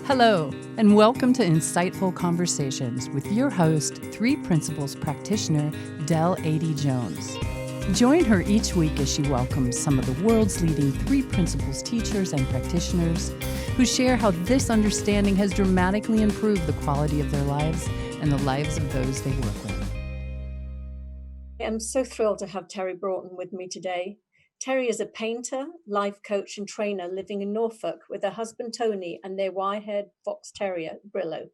Hello, and welcome to Insightful Conversations with your host, Three Principles practitioner, Adey-Jones. Join her each week as she welcomes some of the world's leading Three Principles teachers and practitioners who share how this understanding has dramatically improved the quality of their lives and the lives of those they work with. I'm so thrilled to have Terri Broughton with me today. Terri is a painter, life coach, and trainer living in Norfolk with her husband Tony and their wire-haired fox terrier, Brillo.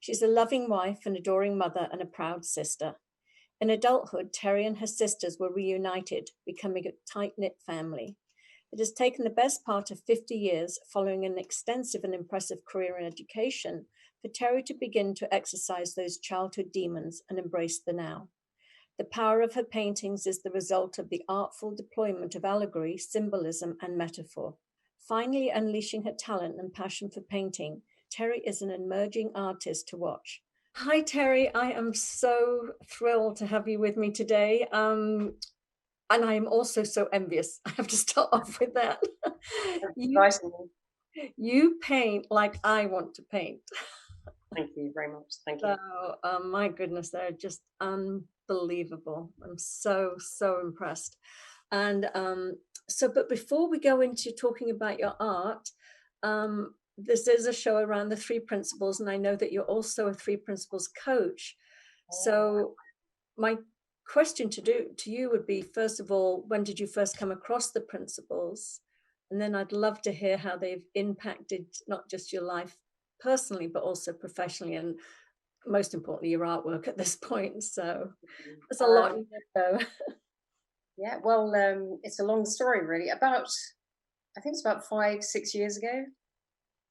She's a loving wife, an adoring mother, and a proud sister. In adulthood, Terri and her sisters were reunited, becoming a tight-knit family. It has taken the best part of 50 years, following an extensive and impressive career in education, for Terri to begin to exercise those childhood demons and embrace the now. The power of her paintings is the result of the artful deployment of allegory, symbolism, and metaphor. Finally unleashing her talent and passion for painting, Terri is an emerging artist to watch. Hi, Terri. I am so thrilled to have you with me today. And I am also so envious. I have to start off with that. You paint like I want to paint. Thank you very much. Thank you. So, my goodness, they're just unbelievable. I'm so impressed. And but before we go into talking about your art, this is a show around the Three Principles, and I know that you're also a Three Principles coach. So my question to you would be, first of all, when did you first come across the principles? And then I'd love to hear how they've impacted not just your life personally, but also professionally, and most importantly, your artwork at this point. So there's a lot in there, though. Yeah, well, it's a long story, really. I think it's about 5-6 years ago,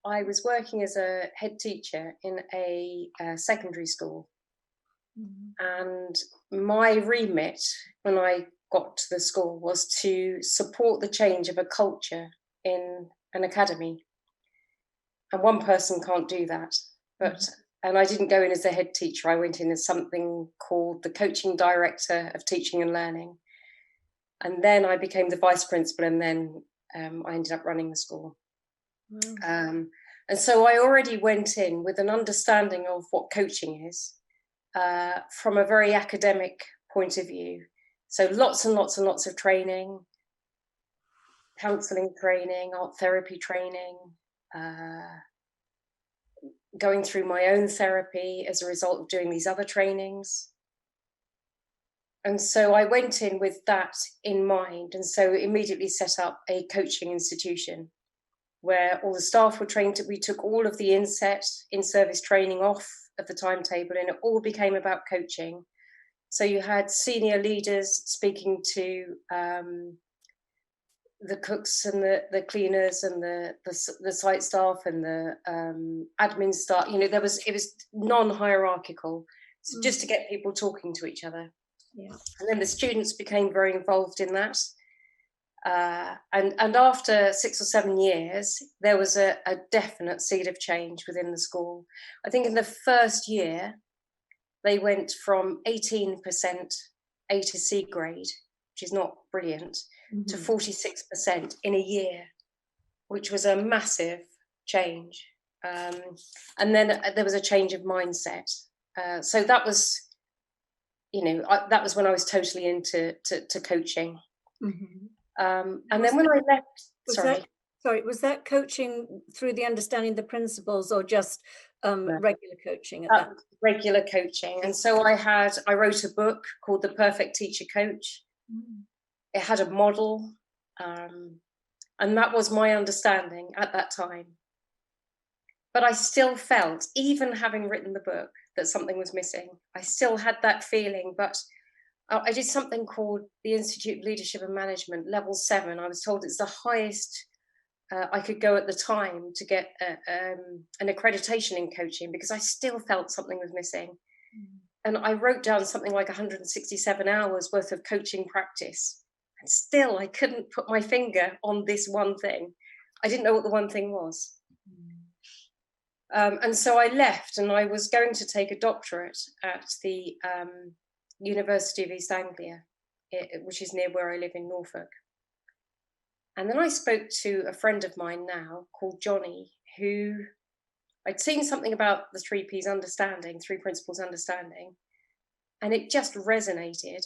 I was working as a head teacher in a secondary school. And my remit when I got to the school was to support the change of a culture in an academy. And one person can't do that. And I didn't go in as a head teacher. I went in as something called the coaching director of teaching and learning. And then I became the vice principal, and then I ended up running the school. And so I already went in with an understanding of what coaching is from a very academic point of view. So lots and lots and lots of training, counselling training, art therapy training, going through my own therapy as a result of doing these other trainings. And so I went in with that in mind, and so immediately set up a coaching institution where all the staff were trained. We took all of the in-service training off of the timetable, and it all became about coaching. So you had senior leaders speaking to the cooks and the cleaners and the site staff and the admin staff. You know, it was non-hierarchical, so just to get people talking to each other. Yeah. And then the students became very involved in that. And after 6 or 7 years, there was a definite seed of change within the school. I think in the first year, they went from 18% A to C grade, which is not brilliant, to 46% in a year, which was a massive change. And then there was a change of mindset. So that was, that was when I was totally into coaching. And then when I left, was that coaching through the understanding the principles, or just regular coaching? Regular coaching. And so I wrote a book called The Perfect Teacher Coach. It had a model, and that was my understanding at that time. But I still felt, even having written the book, that something was missing. I still had that feeling, but I did something called the Institute of Leadership and Management, level 7. I was told it's the highest I could go at the time to get an accreditation in coaching, because I still felt something was missing. And I wrote down something like 167 hours worth of coaching practice. And still, I couldn't put my finger on this one thing. I didn't know what the one thing was. And so I left, and I was going to take a doctorate at the University of East Anglia, which is near where I live in Norfolk. And then I spoke to a friend of mine now called Johnny, who I'd seen something about the 3Ps understanding, 3 principles understanding, and it just resonated.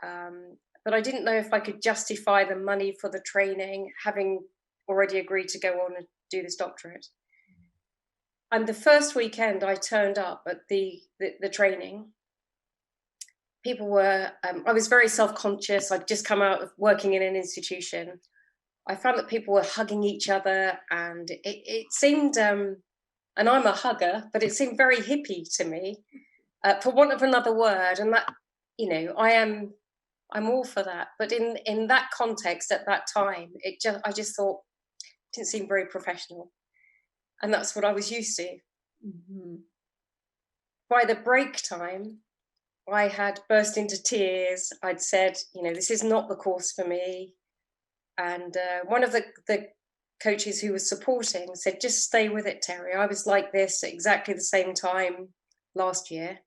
But I didn't know if I could justify the money for the training, having already agreed to go on and do this doctorate. And the first weekend I turned up at the training, people were, I was very self-conscious. I'd just come out of working in an institution. I found that people were hugging each other, and it seemed, and I'm a hugger, but it seemed very hippie to me, for want of another word. And that, you know, I'm all for that. But in that context at that time, I just thought it didn't seem very professional. And that's what I was used to. Mm-hmm. By the break time, I had burst into tears. I'd said, you know, this is not the course for me. And one of the coaches who was supporting said, just stay with it, Terri. I was like this at exactly the same time last year.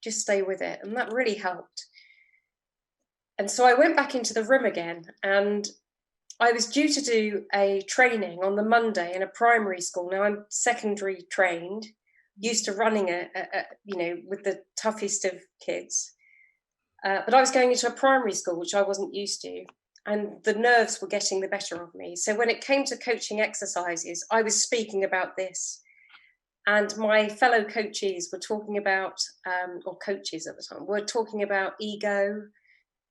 Just stay with it. And that really helped. And so I went back into the room again, and I was due to do a training on the Monday in a primary school. Now I'm secondary trained, used to running you know, with the toughest of kids. But I was going into a primary school, which I wasn't used to. And the nerves were getting the better of me. So when it came to coaching exercises, I was speaking about this. And my fellow coaches were talking about, or coaches at the time, were talking about ego.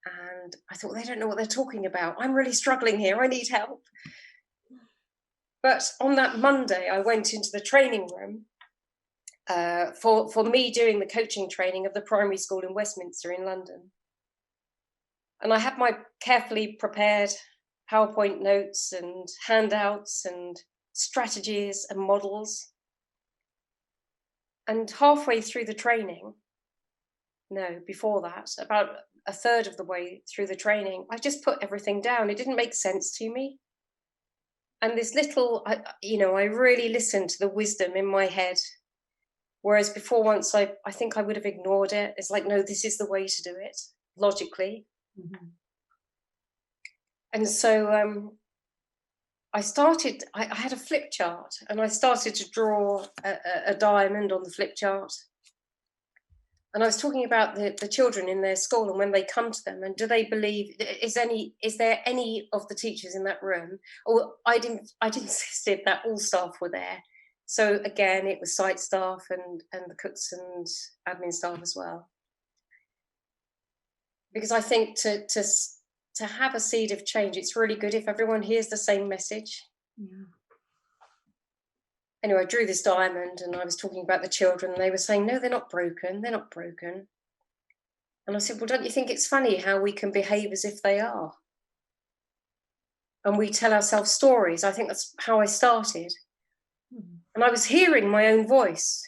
And I thought, they don't know what they're talking about. I'm really struggling here. I need help. But on that Monday, I went into the training room for me doing the coaching training of the primary school in Westminster in London. And I had my carefully prepared PowerPoint notes and handouts and strategies and models. And halfway through the training, no, before that, about a third of the way through the training, I just put everything down. It didn't make sense to me. And this little, you know, I really listened to the wisdom in my head. Whereas before, once I think I would have ignored it. It's like, no, this is the way to do it, logically. Mm-hmm. And so I had a flip chart, and I started to draw a diamond on the flip chart. And I was talking about the children in their school, and when they come to them, and do they believe, is there any of the teachers in that room? Or I'd insisted that all staff were there. So again, it was site staff and the cooks and admin staff as well. Because I think to have a seed of change, it's really good if everyone hears the same message. Yeah. Anyway, I drew this diamond, and I was talking about the children, and they were saying, no, they're not broken. They're not broken. And I said, well, don't you think it's funny how we can behave as if they are? And we tell ourselves stories. I think that's how I started. Mm-hmm. And I was hearing my own voice,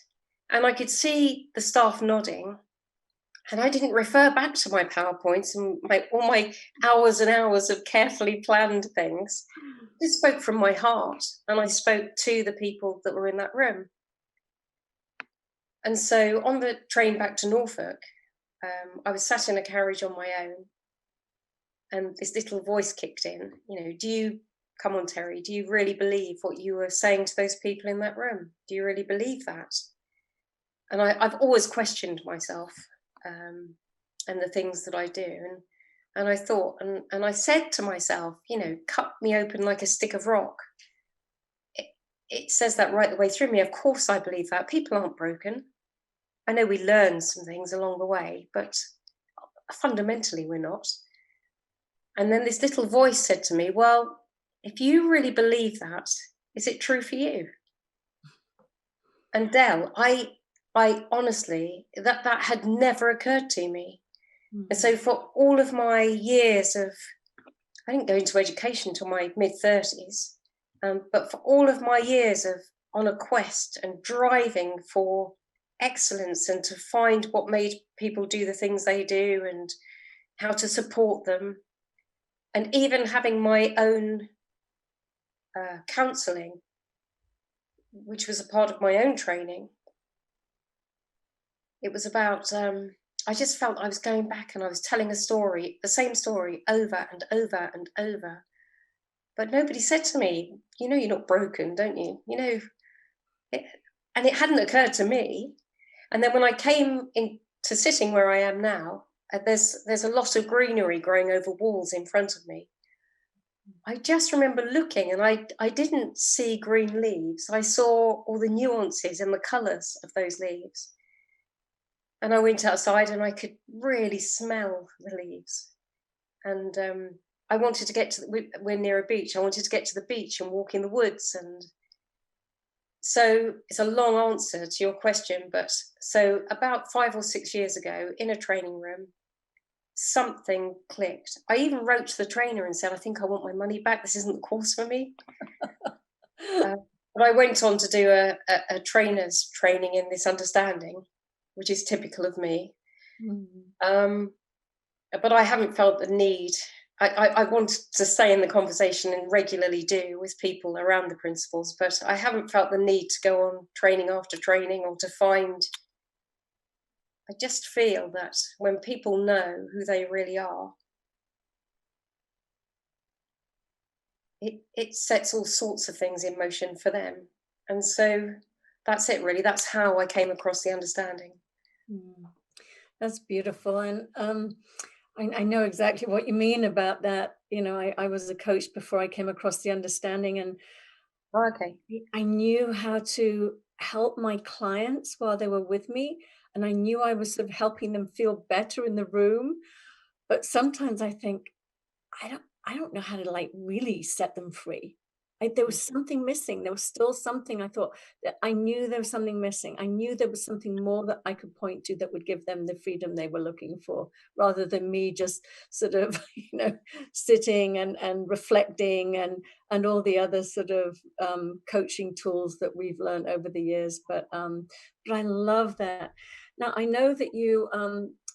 and I could see the staff nodding. And I didn't refer back to my PowerPoints and all my hours and hours of carefully planned things. I just spoke from my heart, and I spoke to the people that were in that room. And so on the train back to Norfolk, I was sat in a carriage on my own, and this little voice kicked in. You know, come on, Terri, do you really believe what you were saying to those people in that room? Do you really believe that? And I've always questioned myself. And the things that I do, and I thought, and I said to myself, you know, cut me open like a stick of rock. It says that right the way through me. Of course I believe that. People aren't broken. I know we learn some things along the way, but fundamentally we're not. And then this little voice said to me, well, if you really believe that, is it true for you? And Del, I honestly, that had never occurred to me. Mm-hmm. And so for all of my years of, I didn't go into education until my mid-30s, but for all of my years of on a quest and driving for excellence and to find what made people do the things they do and how to support them, and even having my own counselling, which was a part of my own training, it was about, I just felt I was going back and I was telling a story, the same story over and over and over. But nobody said to me, you know, you're not broken, don't you? You know, and it hadn't occurred to me. And then when I came into sitting where I am now, there's a lot of greenery growing over walls in front of me. I just remember looking, and I didn't see green leaves. I saw all the nuances and the colours of those leaves. And I went outside and I could really smell the leaves. And I wanted to get to, we're near a beach. I wanted to get to the beach and walk in the woods. And so it's a long answer to your question, but so about 5 or 6 years ago in a training room, something clicked. I even wrote to the trainer and said, I think I want my money back. This isn't the course for me. But I went on to do a trainer's training in this understanding, which is typical of me. But I haven't felt the need. I want to stay in the conversation and regularly do with people around the principles, but I haven't felt the need to go on training after training or to find. I just feel that when people know who they really are, it sets all sorts of things in motion for them. And so that's it, really. That's how I came across the understanding. That's beautiful. And I know exactly what you mean about that. You know, I was a coach before I came across the understanding, and I knew how to help my clients while they were with me. And I knew I was sort of helping them feel better in the room. But sometimes I think, I don't know how to like really set them free. There was something missing. There was still something. I thought that I knew there was something missing. I knew there was something more that I could point to that would give them the freedom they were looking for, rather than me just sort of, sitting and reflecting and all the other sort of coaching tools that we've learned over the years. But I love that. Now, I know that you,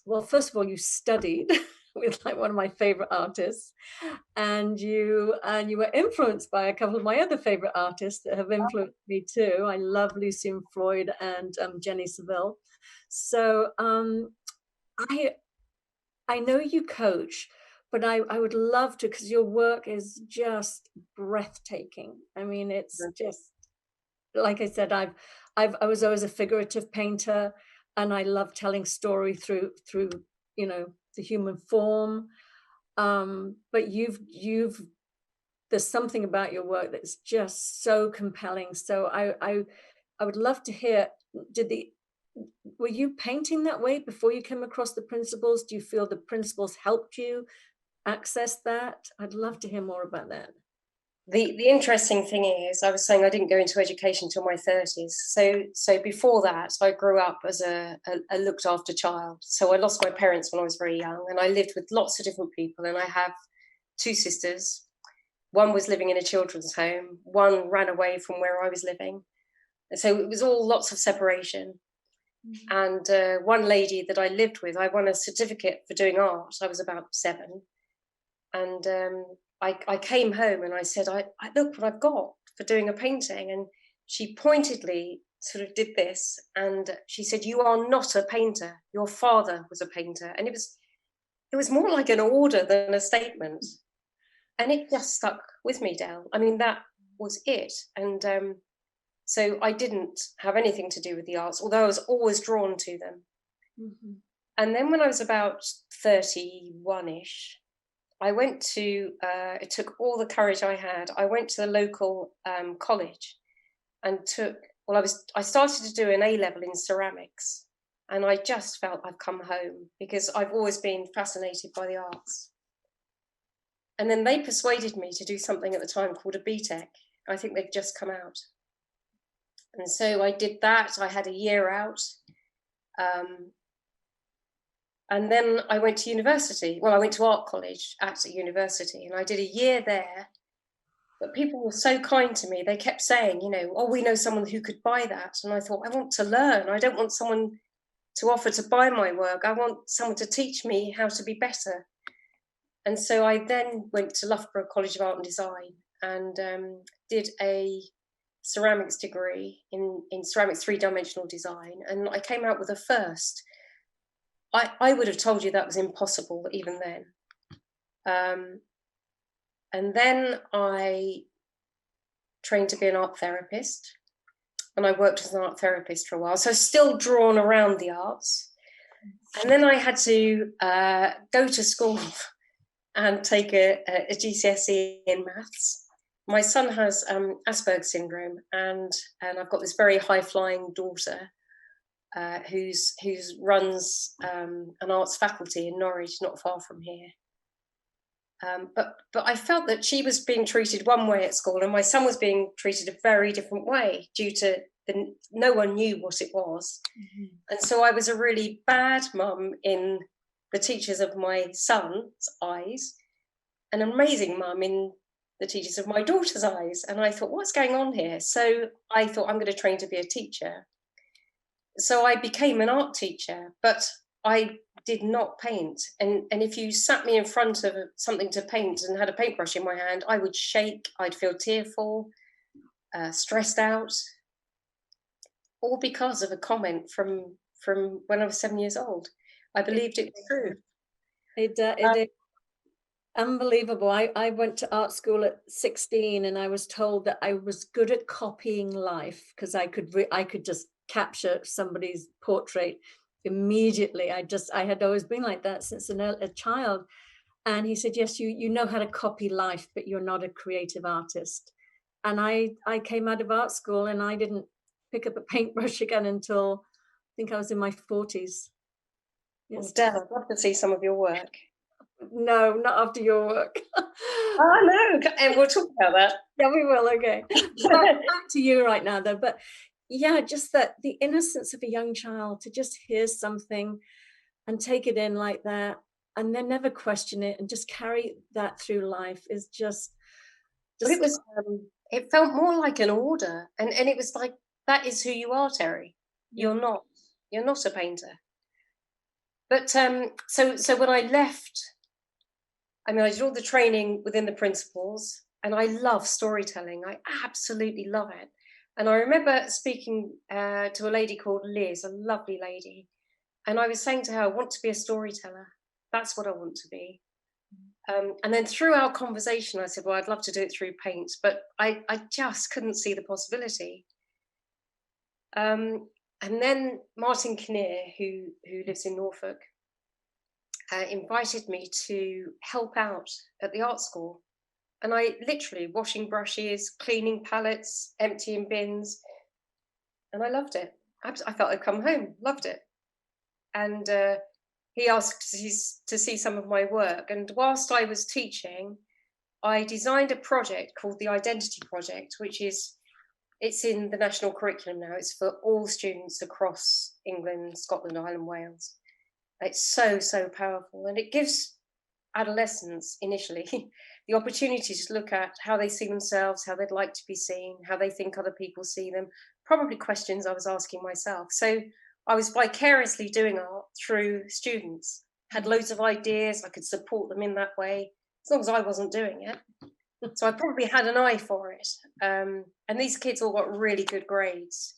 well, first of all, you studied with like one of my favorite artists, and you were influenced by a couple of my other favorite artists that have influenced me too. I love Lucian Freud and Jenny Saville. So I know you coach, but I would love to, because your work is just breathtaking. I mean, it's just, like I said, I was always a figurative painter, and I love telling story through the human form. But there's something about your work that's just so compelling. So I would love to hear, were you painting that way before you came across the principles? Do you feel the principles helped you access that? I'd love to hear more about that. The interesting thing is, I was saying I didn't go into education till my 30s. So before that, I grew up as a looked after child. So I lost my parents when I was very young, and I lived with lots of different people. And I have 2 sisters. One was living in a children's home. One ran away from where I was living. And so it was all lots of separation. And one lady that I lived with, I won a certificate for doing art. I was about 7. And I came home and I said, I look what I've got for doing a painting. And she pointedly sort of did this, and she said, you are not a painter. Your father was a painter. And it was more like an order than a statement. And it just stuck with me, Del. I mean, that was it. And so I didn't have anything to do with the arts, although I was always drawn to them. And then when I was about 31-ish, I went to, it took all the courage I had. I went to the local college and I started to do an A-level in ceramics, and I just felt I've come home, because I've always been fascinated by the arts. And then they persuaded me to do something at the time called a BTEC. I think they've just come out. And so I did that. I had a year out. And then I went to university. Well, I went to art college at a university, and I did a year there. But people were so kind to me. They kept saying, oh, we know someone who could buy that. And I thought, I want to learn. I don't want someone to offer to buy my work. I want someone to teach me how to be better. And so I then went to Loughborough College of Art and Design and did a ceramics degree in ceramics 3-dimensional design. And I came out with a first. I would have told you that was impossible even then. And then I trained to be an art therapist. and I worked as an art therapist for a while, so still drawn around the arts. And then I had to go to school and take a GCSE in maths. My son has Asperger's syndrome, and I've got this very high-flying daughter who's runs an arts faculty in Norwich, not far from here. But I felt that she was being treated one way at school, and my son was being treated a very different way due to no one knew what it was. Mm-hmm. And so I was a really bad mum in the teachers of my son's eyes, an amazing mum in the teachers of my daughter's eyes. And I thought, what's going on here? So I thought, I'm going to train to be a teacher. So I became an art teacher, but I did not paint. And if you sat me in front of something to paint and had a paintbrush in my hand, I would shake, I'd feel tearful, stressed out, all because of a comment from when I was 7 years old. I believed it was true. It is unbelievable. I went to art school at 16, and I was told that I was good at copying life because I could just capture somebody's portrait immediately. I had always been like that since a child. And he said, yes, you know how to copy life, but you're not a creative artist. And I came out of art school, and I didn't pick up a paintbrush again until I think I was in my 40s. Yes. Dad, I'd love to see some of your work. No, not after your work. Oh, no, and we'll talk about that. Yeah, we will, okay. Back to you right now, though. But yeah, just that the innocence of a young child to just hear something and take it in like that, and then never question it and just carry that through life is just it was it felt more like an order, and it was like, that is who you are, Terry. You're not a painter. But so when I left, I mean, I did all the training within the principles, and I love storytelling. I absolutely love it. And I remember speaking to a lady called Liz, a lovely lady, and I was saying to her, I want to be a storyteller. That's what I want to be. And then through our conversation, I said, well, I'd love to do it through paint, but I just couldn't see the possibility. And then Martin Kinnear, who lives in Norfolk, invited me to help out at the art school. And I literally washing brushes, cleaning palettes, emptying bins. And I loved it. I felt I'd come home, loved it. And he asked to see some of my work. And whilst I was teaching, I designed a project called the Identity Project, it's in the national curriculum now. It's for all students across England, Scotland, Ireland, Wales. It's so, so powerful. And it gives adolescents initially the opportunity to look at how they see themselves, how they'd like to be seen, how they think other people see them, probably questions I was asking myself. So I was vicariously doing art through students, had loads of ideas, I could support them in that way, as long as I wasn't doing it. So I probably had an eye for it. And these kids all got really good grades.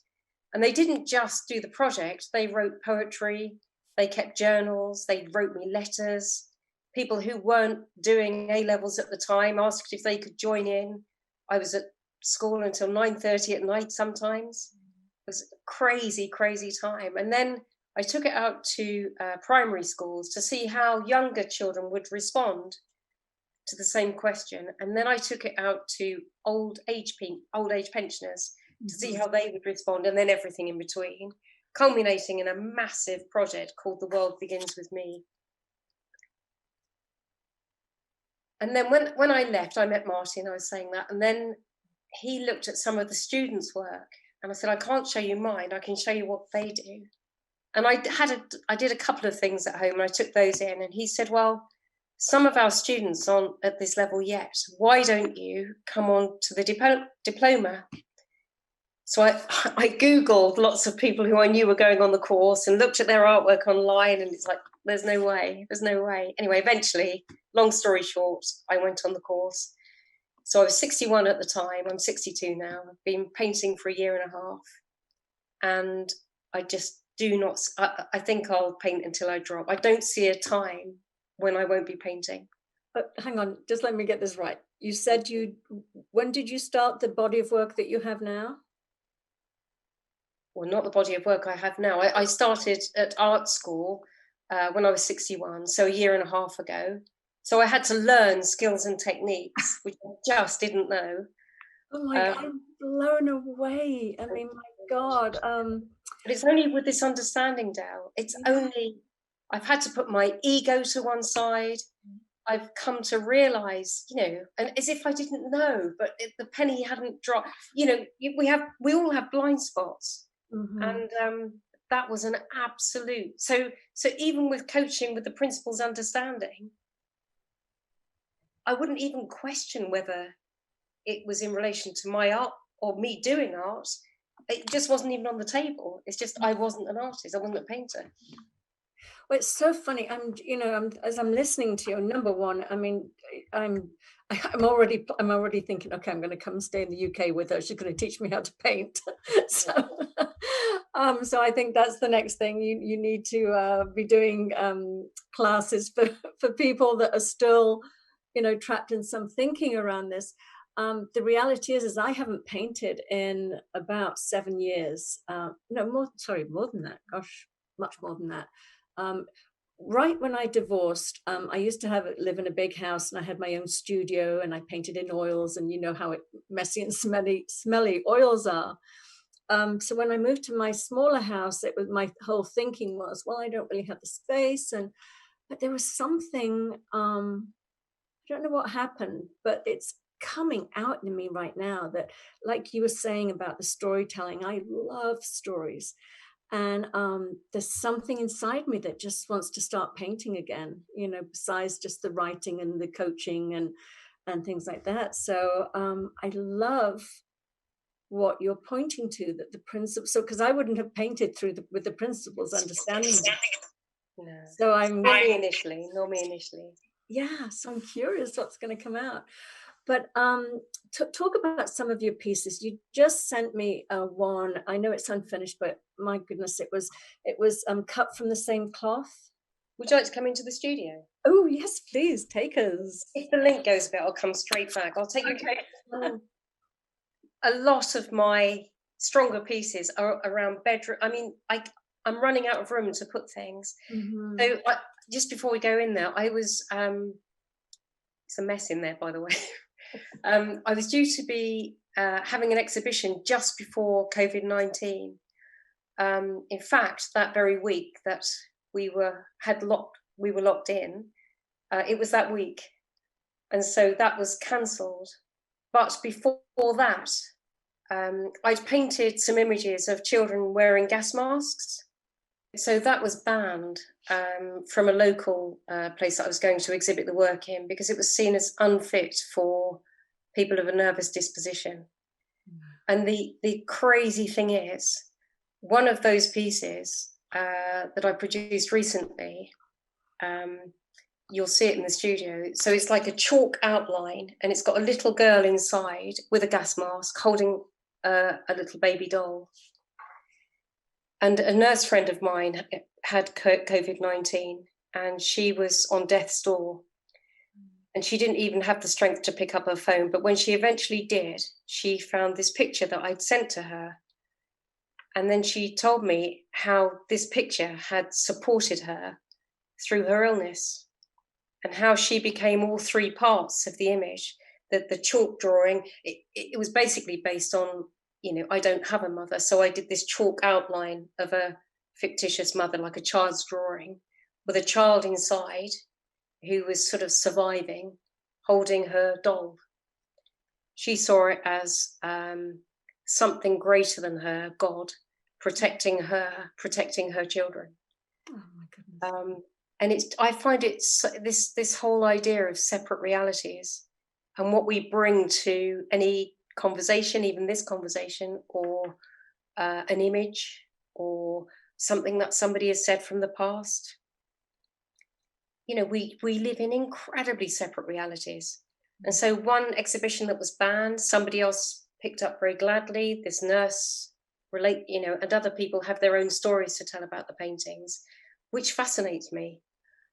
And they didn't just do the project, they wrote poetry, they kept journals, they wrote me letters. People who weren't doing A-levels at the time asked if they could join in. I was at school until 9:30 at night sometimes. It was a crazy, crazy time. And then I took it out to primary schools to see how younger children would respond to the same question. And then I took it out to old age pensioners to see how they would respond, and then everything in between, culminating in a massive project called The World Begins With Me. And then when I left, I met Martin, I was saying that, and then he looked at some of the students' work, and I said, I can't show you mine, I can show you what they do. And I did a couple of things at home, and I took those in, and he said, well, some of our students aren't at this level yet. Why don't you come on to the diploma? So I Googled lots of people who I knew were going on the course and looked at their artwork online, and it's like, there's no way. Anyway, eventually, long story short, I went on the course. So I was 61 at the time. I'm 62 now. I've been painting for a year and a half. And I just do not, I think I'll paint until I drop. I don't see a time when I won't be painting. But hang on, just let me get this right. You said when did you start the body of work that you have now? well, not the body of work I have now. I started at art school when I was 61, so a year and a half ago. So I had to learn skills and techniques, which I just didn't know. Oh my God, I'm blown away. I mean, my God. But it's only with this understanding, Dal. It's only, I've had to put my ego to one side. I've come to realize, and as if I didn't know, but the penny hadn't dropped. We all have blind spots, and that was an absolute. So even with coaching with the principles understanding, I wouldn't even question whether it was in relation to my art or me doing art. It just wasn't even on the table. It's just I wasn't an artist. I wasn't a painter. Well, it's so funny. As I'm listening to you. Number one, I mean, I'm already thinking, okay, I'm going to come and stay in the UK with her. She's going to teach me how to paint. So I think that's the next thing. You need to be doing classes for people that are still, trapped in some thinking around this. The reality is I haven't painted in about 7 years. More than that. Gosh, much more than that. Right when I divorced, I used to live in a big house, and I had my own studio, and I painted in oils, and you know how messy and smelly oils are. So when I moved to my smaller house, my whole thinking was, well, I don't really have the space, but there was something. I don't know what happened, but it's coming out in me right now that, like you were saying about the storytelling, I love stories. And there's something inside me that just wants to start painting again, besides just the writing and the coaching and things like that. So I love what you're pointing to, that the principles. So because I wouldn't have painted with the principles understanding. No. So I'm not me initially. Yeah, so I'm curious what's going to come out. But talk about some of your pieces. You just sent me one. I know it's unfinished, but my goodness, it was cut from the same cloth. Would you like to come into the studio? Oh yes, please, take us. If the link goes a bit, I'll come straight back. I'll take you. Okay. A lot of my stronger pieces are around bedroom. I mean, I'm running out of room to put things. Mm-hmm. So just before we go in there, I was. It's a mess in there, by the way. I was due to be having an exhibition just before COVID-19. In fact, that very week that we were locked in, it was that week, and so that was cancelled. But before that, I'd painted some images of children wearing gas masks. So that was banned from a local place that I was going to exhibit the work in, because it was seen as unfit for people of a nervous disposition. And the crazy thing is, one of those pieces that I produced recently, you'll see it in the studio. So it's like a chalk outline, and it's got a little girl inside with a gas mask holding a little baby doll. And a nurse friend of mine had COVID-19, and she was on death's door. And she didn't even have the strength to pick up her phone. But when she eventually did, she found this picture that I'd sent to her. And then she told me how this picture had supported her through her illness, and how she became all three parts of the image. That the chalk drawing, it was basically based on, I don't have a mother. So I did this chalk outline of a fictitious mother, like a child's drawing, with a child inside who was sort of surviving, holding her doll. She saw it as something greater than her, God, protecting her children. Oh my goodness. And I find it's this whole idea of separate realities, and what we bring to any conversation, even this conversation, or an image, or something that somebody has said from the past. We live in incredibly separate realities. And so one exhibition that was banned, somebody else picked up very gladly. This nurse and other people have their own stories to tell about the paintings, which fascinates me.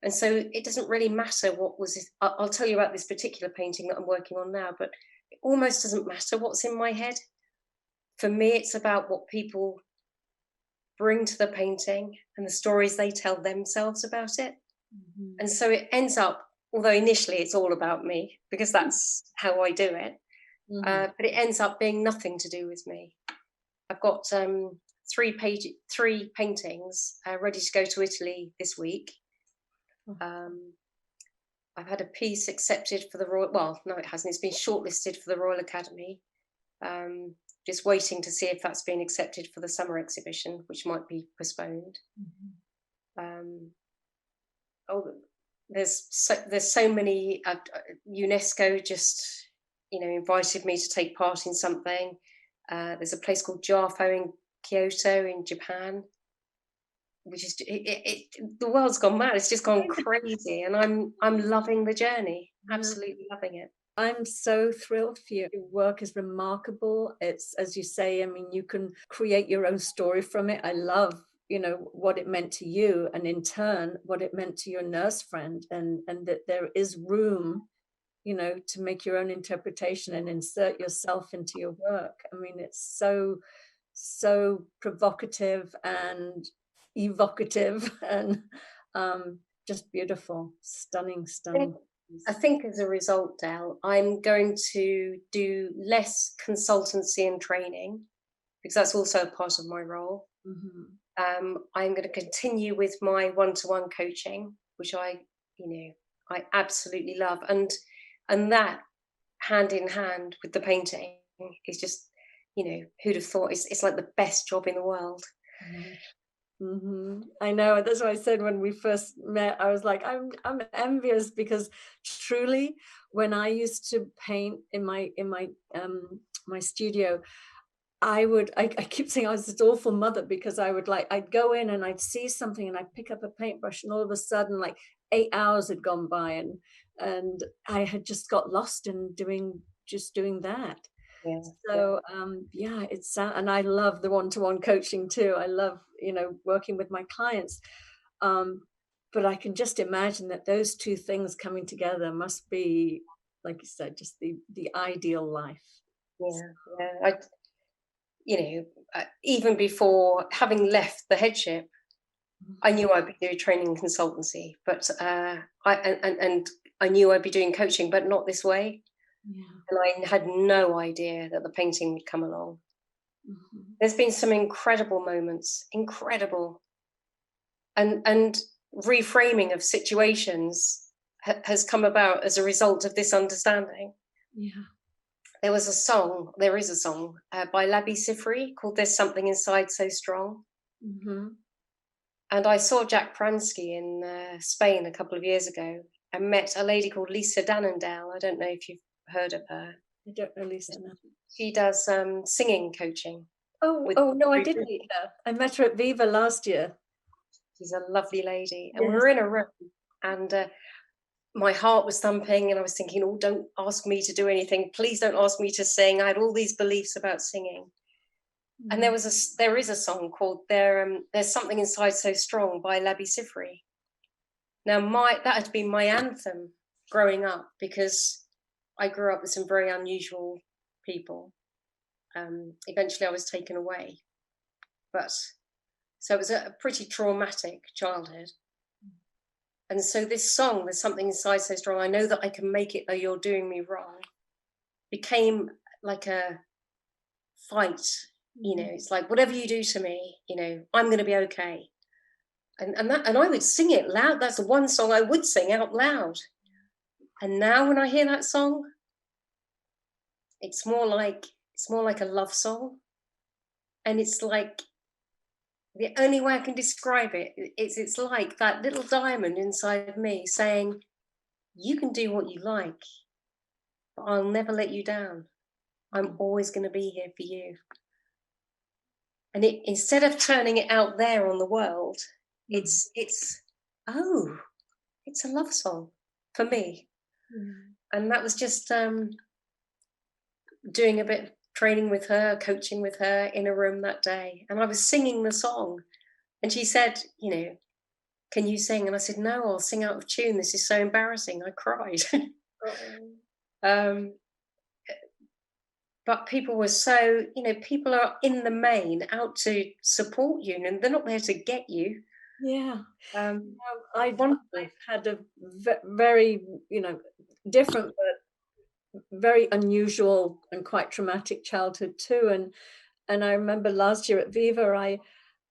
And so it doesn't really matter what was it. I'll tell you about this particular painting that I'm working on now, but it almost doesn't matter what's in my head. For me, it's about what people bring to the painting and the stories they tell themselves about it. Mhm. And so it ends up, although initially it's all about me, because that's how I do it, Mhm. but it ends up being nothing to do with me. I've got three paintings ready to go to Italy this week. Oh. I've had a piece accepted for the Royal, well, no, it hasn't. It's been shortlisted for the Royal Academy. Just waiting to see if that's been accepted for the summer exhibition, which might be postponed. Mhm. Oh, there's so many. UNESCO just invited me to take part in something. There's a place called Jafo in Kyoto in Japan, which is the world's gone mad. It's just gone crazy, and I'm loving the journey. Absolutely loving it. I'm so thrilled for you. Your work is remarkable. It's, as you say, I mean, you can create your own story from it. I love, what it meant to you, and in turn, what it meant to your nurse friend, and that there is room, to make your own interpretation and insert yourself into your work. I mean, it's so provocative and evocative and just beautiful, stunning. I think as a result, Del, I'm going to do less consultancy and training because that's also a part of my role. Mhm. I'm going to continue with my one-to-one coaching, which I absolutely love, and that hand in hand with the painting is just, who'd have thought it's like the best job in the world. I know. That's what I said when we first met. I was like, I'm envious, because truly, when I used to paint in my studio, I keep saying I was this awful mother, because I'd go in and I'd see something and I'd pick up a paintbrush, and all of a sudden, like 8 hours had gone by, and I had just got lost in doing that. Yeah. So yeah, and I love the one-to-one coaching too. I love, working with my clients. But I can just imagine that those two things coming together must be, like you said, just the ideal life. Yeah. Even before having left the headship, I knew I'd be doing training and consultancy, but and I knew I'd be doing coaching, but not this way. Yeah. And I had no idea that the painting would come along. Mhm. There's been some incredible moments, incredible, and reframing of situations has come about as a result of this understanding. Yeah. There is a song by Labi Siffre called "There's Something Inside So Strong." Mhm. And I saw Jack Pransky in Spain a couple of years ago and met a lady called Lisa Dannendale. I don't know if you've heard of her. I don't know Lisa. No. She does singing coaching. Oh no, I did meet her. I met her at Viva last year. She's a lovely lady. And we Yes. were in a room, and my heart was thumping, and I was thinking, oh, don't ask me to do anything. Please don't ask me to sing. I had all these beliefs about singing. And there is a song called "There's Something Inside So Strong" by Labi Siffre. Now, that had been my anthem growing up, because I grew up with some very unusual people. Eventually, I was taken away, but so it was a pretty traumatic childhood. And so this song, "There's Something Inside So Strong, I know that I can make it, though you're doing me wrong," became like a fight. It's like, whatever you do to me, I'm going to be okay. And I would sing it loud. That's the one song I would sing out loud. And now when I hear that song, it's more like a love song. And it's like, the only way I can describe it is it's like that little diamond inside me saying, you can do what you like, but I'll never let you down. I'm always going to be here for you. And instead of turning it out there on the world, it's a love song for me. And that was just doing a bit of training with her, coaching with her in a room that day. And I was singing the song. And she said, can you sing? And I said, no, I'll sing out of tune. This is so embarrassing. I cried. but people were so, people are in the main out to support you, and they're not there to get you. Yeah. I've Wonderful. had a very, different but very unusual and quite traumatic childhood too. And I remember last year at Viva,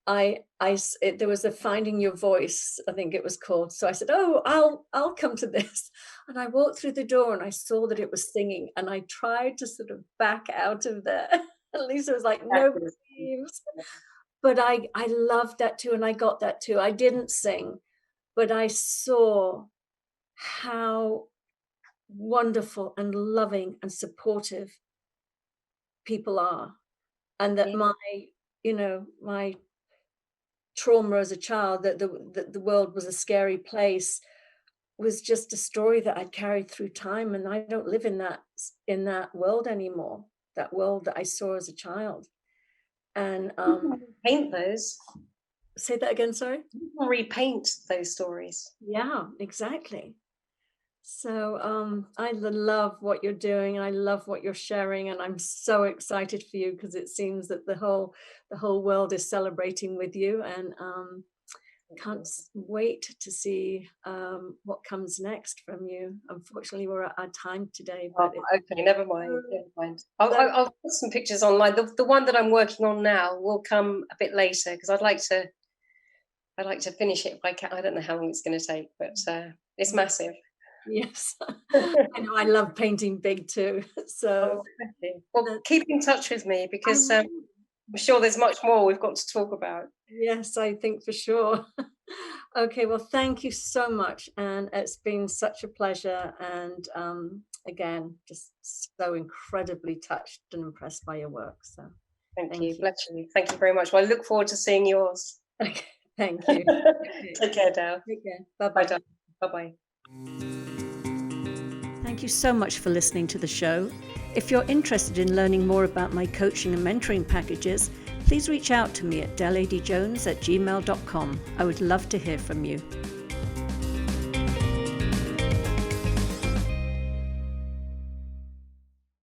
there was a Finding Your Voice, I think it was called. So I said, "Oh, I'll come to this." And I walked through the door and I saw that it was singing, and I tried to sort of back out of there. At least it was like, nobody leaves. But I loved that too, and I got that too. I didn't sing, but I saw how wonderful and loving and supportive people are, and that my trauma as a child, that the world was a scary place, was just a story that I'd carried through time, and I don't live in that world anymore, that world that I saw as a child. And paint those. Say that again, sorry? People repaint those stories. Yeah, exactly. So I love what you're doing, and I love what you're sharing, and I'm so excited for you, because it seems that the whole world is celebrating with you, and can't wait to see what comes next from you. Unfortunately, we're at our time today. But okay, never mind. I'll put some pictures online. The one that I'm working on now will come a bit later, because I'd like to finish it if I can. I don't know how long it's going to take, but it's massive. Yes. I know, I love painting big too. So well, keep in touch with me, because I'm sure there's much more we've got to talk about. Yes, I think for sure. Okay, well, thank you so much, and it's been such a pleasure, and again, just so incredibly touched and impressed by your work. So thank you. Bless you. Thank you very much. Well, I look forward to seeing yours. Okay, thank you. Take care, Dale. Take care. Bye-bye. Bye-bye. Thank you so much for listening to the show. If you're interested in learning more about my coaching and mentoring packages, please reach out to me at Adey-Jones@gmail.com. I would love to hear from you.